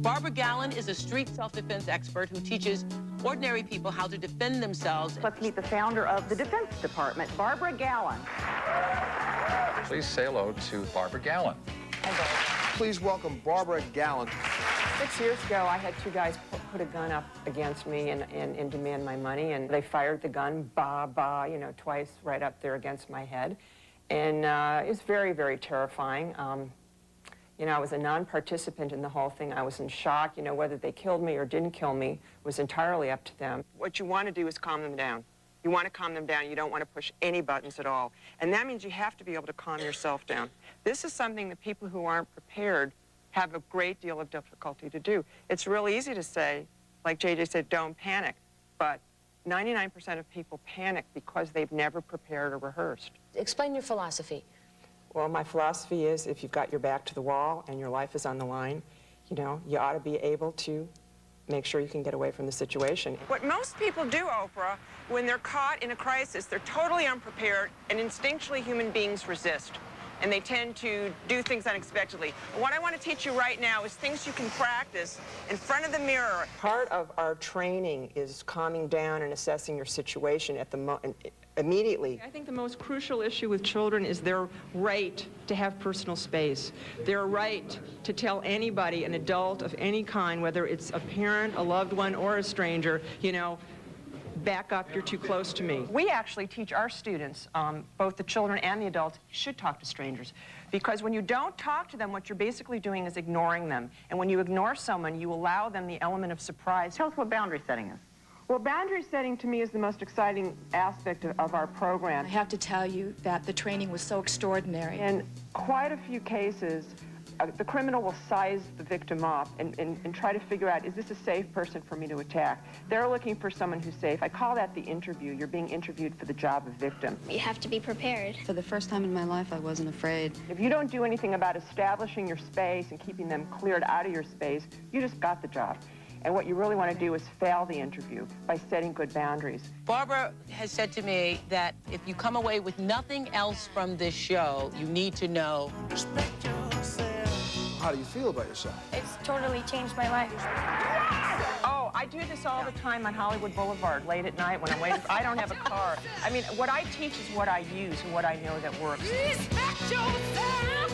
Barbara Gallen is a street self-defense expert who teaches ordinary people how to defend themselves. Let's meet the founder of the Defense Department, Barbara Gallen. Please say hello to Barbara Gallen. Please welcome Barbara Gallen. 6 years ago, I had two guys put a gun up against me and demand my money, and they fired the gun, twice right up there against my head. And it was very, very terrifying. I was a non-participant in the whole thing. I was in shock. Whether they killed me or didn't kill me was entirely up to them. What you want to do is calm them down. You want to calm them down. You don't want to push any buttons at all. And that means you have to be able to calm yourself down. This is something that people who aren't prepared have a great deal of difficulty to do. It's real easy to say, like JJ said, don't panic. But 99% of people panic because they've never prepared or rehearsed. Explain your philosophy. Well, my philosophy is if you've got your back to the wall and your life is on the line, you ought to be able to make sure you can get away from the situation. What most people do, Oprah, when they're caught in a crisis, they're totally unprepared, and instinctually human beings resist. And they tend to do things unexpectedly. What I want to teach you right now is things you can practice in front of the mirror. Part of our training is calming down and assessing your situation at the immediately. I think the most crucial issue with children is their right to have personal space. Their right to tell anybody, an adult of any kind, whether it's a parent, a loved one, or a stranger, back up, you're too close to me. We actually teach our students, both the children and the adults, should talk to strangers. Because when you don't talk to them, what you're basically doing is ignoring them. And when you ignore someone, you allow them the element of surprise. Tell us what boundary setting is. Well, boundary setting to me is the most exciting aspect of our program. I have to tell you that the training was so extraordinary. In quite a few cases, the criminal will size the victim up and try to figure out, is this a safe person for me to attack? They're looking for someone who's safe. I call that the interview. You're being interviewed for the job of victim. You have to be prepared. For the first time in my life, I wasn't afraid. If you don't do anything about establishing your space and keeping them cleared out of your space, you just got the job. And what you really want to do is fail the interview by setting good boundaries. Barbara has said to me that if you come away with nothing else from this show, you need to know. How do you feel about yourself? It's totally changed my life. Oh, I do this all the time on Hollywood Boulevard, late at night when I'm waiting. I don't have a car. I mean, what I teach is what I use and what I know that works. Respect yourself.